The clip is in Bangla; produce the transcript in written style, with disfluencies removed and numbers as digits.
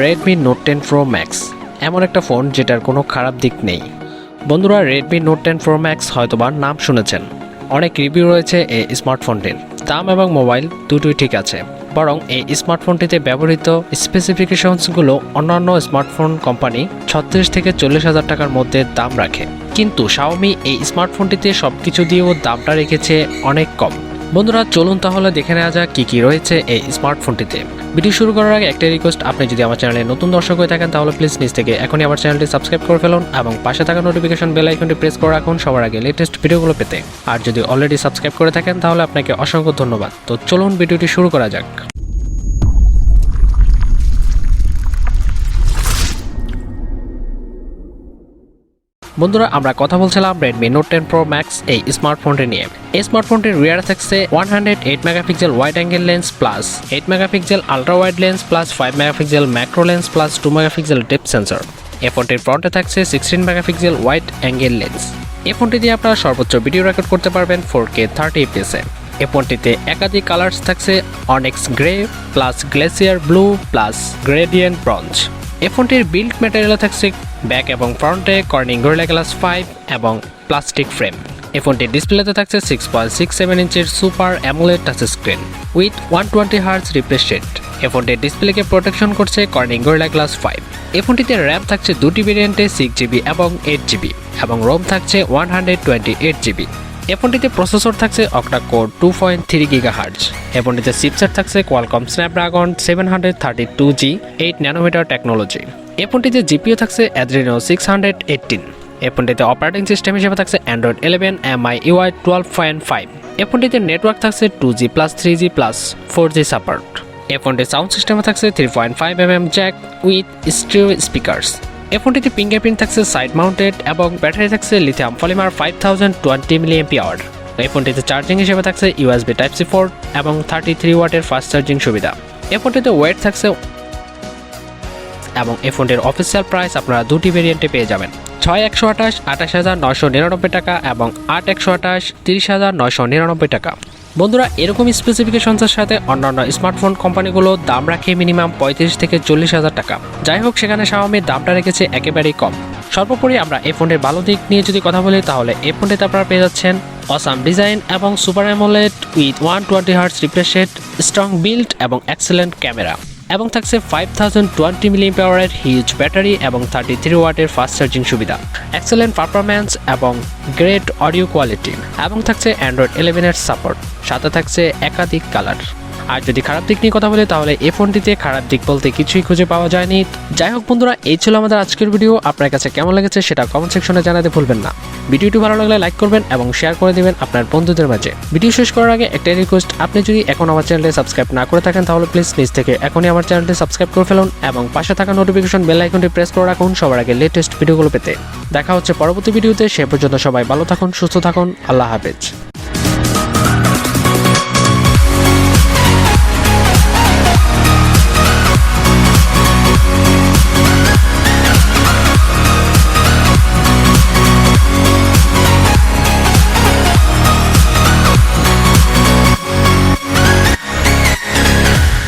Redmi Note 10 Pro Max এমন একটা ফোন যেটার কোনো খারাপ দিক নেই। বন্ধুরা, Redmi Note 10 Pro Max হয়তোবা নাম শুনেছেন। অনেক রিভিউ রয়েছে এই স্মার্টফোনটির। দাম এবং মোবাইল দুটোই ঠিক আছে, বরং এই স্মার্টফোনটিতে ব্যবহৃত স্পেসিফিকেশনসগুলো অন্যান্য স্মার্টফোন কোম্পানি 36 থেকে 40,000 টাকার মধ্যে দাম রাখে, কিন্তু Xiaomi এই স্মার্টফোনটিতে সবকিছু দিয়েও দামটা রেখেছে অনেক কম। বন্ধুরা, চলুন তাহলে দেখে নেওয়া যাক কী কী রয়েছে এই স্মার্টফোনটিতে। ভিডিও শুরু করার আগে একটা রিকোয়েস্ট, আপনি যদি আমার চ্যানেলে নতুন দর্শক হয়ে থাকেন তাহলে প্লিজ নিজ থেকে এখনই আমার চ্যানেলটি সাবস্ক্রাইব করে ফেলুন এবং পাশে থাকা নোটিফিকেশন বেল আইকনটি প্রেস করে রাখুন সবার আগে লেটেস্ট ভিডিওগুলো পেতে। আর যদি অলরেডি সাবস্ক্রাইব করে থাকেন তাহলে আপনাকে অসংখ্য ধন্যবাদ। তো চলুন ভিডিওটি শুরু করা যাক। বন্ধুরা, আমরা কথা বলছিলাম Redmi Note 10 Pro Max এই স্মার্টফোনটি নিয়ে। এই স্মার্টফোনটির রিয়ার থাকছে 108 megapixel wide angle lens plus 8 megapixel ultra wide lens plus 5 megapixel macro lens plus 2 megapixel depth sensor. এই ফোনটির ফ্রন্টে থাকছে 16 মেগাপিক্সেল ওয়াইড অ্যাঙ্গেল লেন্স। এই ফোনটি দিয়ে আপনারা সর্বোচ্চ ভিডিও রেকর্ড করতে পারবেন 4K 30 fps এ। এই ফোনটিতে একাধিক কালার্স থাকছে onyx grey plus glacier blue plus gradient bronze. এই ফোনটির বিল্ড ম্যাটেরিয়াল থাকছে ব্যাক এবং ফ্রন্টে কর্নিং গরিলা গ্লাস 5 এবং প্লাস্টিক ফ্রেম। এই ফোনটির ডিসপ্লেতে থাকছে 6.67 ইঞ্চির super AMOLED touch screen with 120 hertz refresh rate. এই ফোনটির ডিসপ্লেকে প্রোটেকশন করছে কর্নিং গরিলা গ্লাস 5। এই ফোনটিতে র্যাম থাকছে দুটি ভেরিয়েন্টে 6GB এবং 8GB এবং রোম থাকছে 128GB। এই ফোনটিতে প্রসেসর থাকছে অক্টা কোর 2.3 GHz। এই ফোনটিতে চিপসেট থাকছে Qualcomm Snapdragon 732G 8 nanometre technology. এই ফোনটিতে জিপিইউ থাকছে Adreno 618। এই ফোনটিতে অপারেটিং সিস্টেম হিসেবে থাকছে Android 11 MIUI 12.5। এই ফোনটিতে নেটওয়ার্ক থাকছে 2G plus 3G plus 4G support. এই ফোনটির সাউন্ড সিস্টেমে থাকছে 3.5mm Jack with stereo speakers. এই ফোনটিতে ফিঙ্গারপ্রিন্ট থাকছে সাইড মাউন্টেড এবং ব্যাটারি থাকছে লিথিয়াম পলিমার 5020 mAh। এই ফোনটিতে চার্জিং হিসেবে থাকছে USB Type-C পোর্ট এবং 33 ওয়াটের ফাস্ট চার্জিং সুবিধা। এই ফোনটিতে ওয়েট থাকছে এবং এই ফোনটির অফিসিয়াল প্রাইস আপনারা দুটি ভেরিয়েন্টে পেয়ে যাবেন, 6128 28,999 টাকা এবং 8128 30,999 টাকা। বন্ধুরা, এরকম স্পেসিফিকেশনসের সাথে অন্যান্য স্মার্টফোন কোম্পানিগুলো দাম রাখে মিনিমাম 35 থেকে 40,000 টাকা। যাই হোক, সেখানে Xiaomi দামটা রেখেছে একেবারেই কম। সর্বোপরি আমরা এই ফোনের ভালো দিক নিয়ে যদি কথা বলি তাহলে এই ফোনটিতে আপনারা পেয়ে যাচ্ছেন অসাম ডিজাইন এবং super AMOLED with 120 hertz refresh rate, strong build এবং এক্সেলেন্ট ক্যামেরা, এবং থাকছে 5020 mAh এর হিউজ ব্যাটারি এবং 33 ওয়াটের ফাস্ট চার্জিং সুবিধা, এক্সেলেন্ট পারফরম্যান্স এবং গ্রেট অডিও কোয়ালিটি, এবং থাকছে Android 11 এর সাপোর্ট, সাথে থাকছে একাধিক কালার। আর যদি খারাপ দিক নিয়ে কথা বলি তাহলে এই ফোনটিতে খারাপ দিক বলতে কিছুই খুঁজে পাওয়া যায়নি। যাই হোক বন্ধুরা, এই ছিল আমাদের আজকের ভিডিও। আপনার কাছে কেমন লেগেছে সেটা কমেন্ট সেকশনে জানাতে ভুলবেন না। ভিডিওটি ভালো লাগলে লাইক করবেন এবং শেয়ার করে দিবেন আপনার বন্ধুদের মাঝে। ভিডিও শেষ করার আগে একটা রিকোয়েস্ট, আপনি যদি এখন আমার চ্যানেলটি সাবস্ক্রাইব না করে থাকেন তাহলে প্লিজ নিজ থেকে এখনই আমার চ্যানেলটি সাবস্ক্রাইব করে ফেলুন এবং পাশে থাকা নোটিফিকেশন বেল আইকনটি প্রেস করে রাখুন সবার আগে লেটেস্ট ভিডিওগুলো পেতে। দেখা হচ্ছে পরবর্তী ভিডিওতে। সে পর্যন্ত সবাই ভালো থাকুন, সুস্থ থাকুন। আল্লাহ হাফেজ।